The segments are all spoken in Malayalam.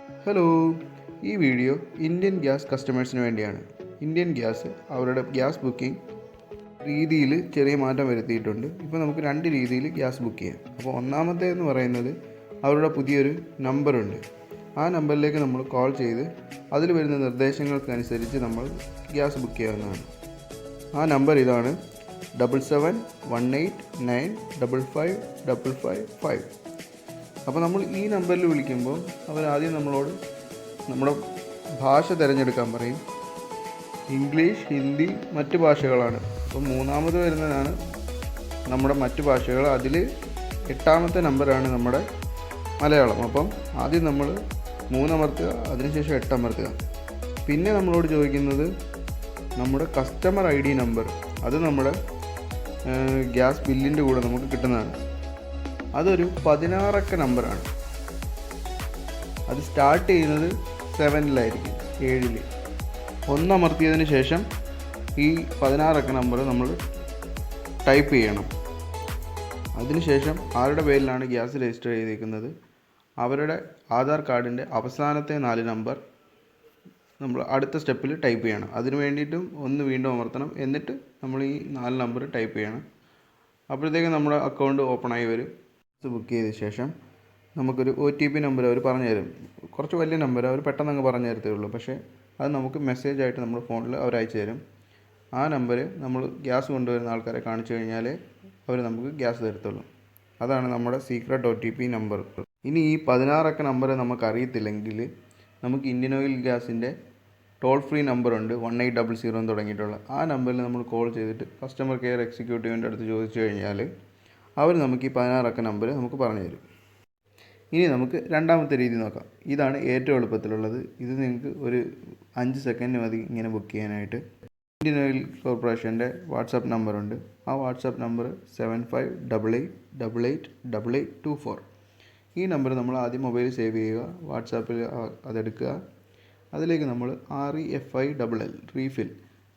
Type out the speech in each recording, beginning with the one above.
ഹലോ, ഈ വീഡിയോ ഇന്ത്യൻ ഗ്യാസ് കസ്റ്റമേഴ്സിന് വേണ്ടിയാണ്. ഇന്ത്യൻ ഗ്യാസ് അവരുടെ ഗ്യാസ് ബുക്കിംഗ് രീതിയിൽ ചെറിയ മാറ്റം വരുത്തിയിട്ടുണ്ട്. ഇപ്പോൾ നമുക്ക് രണ്ട് രീതിയിൽ ഗ്യാസ് ബുക്ക് ചെയ്യാം. അപ്പോൾ ഒന്നാമത്തേതെന്ന് പറയുന്നത് അവരുടെ പുതിയൊരു നമ്പറുണ്ട്. ആ നമ്പറിലേക്ക് നമ്മൾ കോൾ ചെയ്ത് അതിൽ വരുന്ന നിർദ്ദേശങ്ങൾക്കനുസരിച്ച് നമ്മൾ ഗ്യാസ് ബുക്ക് ചെയ്യാവുന്നതാണ്. ആ നമ്പർ ഇതാണ്: 7718955555. അപ്പോൾ നമ്മൾ ഈ നമ്പറിൽ വിളിക്കുമ്പോൾ അവരാദ്യം നമ്മളോട് നമ്മുടെ ഭാഷ തിരഞ്ഞെടുക്കാൻ പറയും. ഇംഗ്ലീഷ്, ഹിന്ദി, മറ്റ് ഭാഷകളാണ്. അപ്പോൾ മൂന്നാമത് വരുന്നതാണ് നമ്മുടെ മറ്റ് ഭാഷകൾ. അതിൽ 8ാമത്തെ നമ്പറാണ് നമ്മുടെ മലയാളം. അപ്പം ആദ്യം നമ്മൾ 3 അമർത്തുക, അതിനുശേഷം 8 അമർത്തുക. പിന്നെ നമ്മളോട് ചോദിക്കുന്നത് നമ്മുടെ കസ്റ്റമർ ID നമ്പർ. അത് നമ്മുടെ ഗ്യാസ് ബില്ലിൻ്റെ കൂടെ നമുക്ക് കിട്ടുന്നതാണ്. അതൊരു 16 അക്ക നമ്പറാണ്. അത് സ്റ്റാർട്ട് ചെയ്യുന്നത് 7-ലായിരിക്കും, 7. 1 അമർത്തിയതിന് ശേഷം ഈ 16 അക്ക നമ്പർ നമ്മൾ ടൈപ്പ് ചെയ്യണം. അതിനുശേഷം ആരുടെ പേരിലാണ് ഗ്യാസ് രജിസ്റ്റർ ചെയ്തിരിക്കുന്നത് അവരുടെ ആധാർ കാർഡിൻ്റെ അവസാനത്തെ 4 നമ്പർ നമ്മൾ അടുത്ത സ്റ്റെപ്പിൽ ടൈപ്പ് ചെയ്യണം. അതിന് വേണ്ടിയിട്ടും ഒന്ന് വീണ്ടും അമർത്തണം. എന്നിട്ട് നമ്മൾ ഈ 4 നമ്പർ ടൈപ്പ് ചെയ്യണം. അപ്പോഴത്തേക്കും നമ്മുടെ അക്കൗണ്ട് ഓപ്പണായി വരും. ബുക്ക് ചെയ്ത ശേഷം നമുക്കൊരു OTP നമ്പർ അവർ പറഞ്ഞു തരും. കുറച്ച് വലിയ നമ്പർ, അവർ പെട്ടെന്ന് അങ്ങ് പറഞ്ഞു തരത്തേ ഉള്ളൂ. പക്ഷേ അത് നമുക്ക് മെസ്സേജായിട്ട് നമ്മുടെ ഫോണിൽ അവർ അയച്ചു തരും. ആ നമ്പർ നമ്മൾ ഗ്യാസ് കൊണ്ടുവരുന്ന ആൾക്കാരെ കാണിച്ചു കഴിഞ്ഞാൽ അവർ നമുക്ക് ഗ്യാസ് തരത്തുള്ളൂ. അതാണ് നമ്മുടെ സീക്രട്ട് OTP നമ്പർ. ഇനി ഈ 16 അക്ക നമ്പർ നമുക്ക് അറിയത്തില്ലെങ്കിൽ നമുക്ക് ഇന്ത്യൻ ഓയിൽ ഗ്യാസിൻ്റെ ടോൾ ഫ്രീ നമ്പറുണ്ട്, 1800 എന്ന് തുടങ്ങിയിട്ടുള്ള. ആ നമ്പറിൽ നമ്മൾ കോൾ ചെയ്തിട്ട് കസ്റ്റമർ കെയർ എക്സിക്യൂട്ടീവിൻ്റെ അടുത്ത് ചോദിച്ചു കഴിഞ്ഞാൽ അവർ നമുക്ക് ഈ 16 അക്ക നമ്പർ നമുക്ക് പറഞ്ഞു തരും. ഇനി നമുക്ക് രണ്ടാമത്തെ രീതി നോക്കാം. ഇതാണ് ഏറ്റവും എളുപ്പത്തിലുള്ളത്. ഇത് നിങ്ങൾക്ക് ഒരു 5 സെക്കൻഡ് മതി ഇങ്ങനെ ബുക്ക് ചെയ്യാനായിട്ട്. ഇന്ത്യൻ ഓയിൽ കോർപ്പറേഷൻ്റെ വാട്സാപ്പ് നമ്പറുണ്ട്. ആ വാട്സാപ്പ് നമ്പർ 7588888824. ഈ നമ്പർ നമ്മൾ ആദ്യം മൊബൈലിൽ സേവ് ചെയ്യുക. വാട്സാപ്പിൽ അതെടുക്കുക. അതിലേക്ക് നമ്മൾ REFILL റീഫിൽ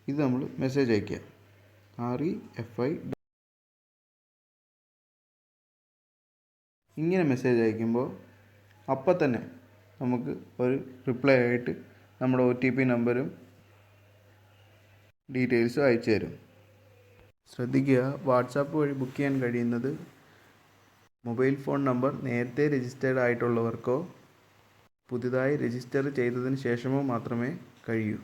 ഇത് നമ്മൾ മെസ്സേജ് അയയ്ക്കുക. REFI ഇങ്ങനെ മെസ്സേജ് അയക്കുമ്പോൾ അപ്പം തന്നെ നമുക്ക് ഒരു റിപ്ലൈ ആയിട്ട് നമ്മുടെ OTP നമ്പരും ഡീറ്റെയിൽസും അയച്ചു തരും. ശ്രദ്ധിക്കുക, വാട്സാപ്പ് വഴി ബുക്ക് ചെയ്യാൻ കഴിയുന്നത് മൊബൈൽ ഫോൺ നമ്പർ നേരത്തെ രജിസ്റ്റേർഡ് ആയിട്ടുള്ളവർക്കോ പുതുതായി രജിസ്റ്റർ ചെയ്തതിന് ശേഷമോ മാത്രമേ കഴിയൂ.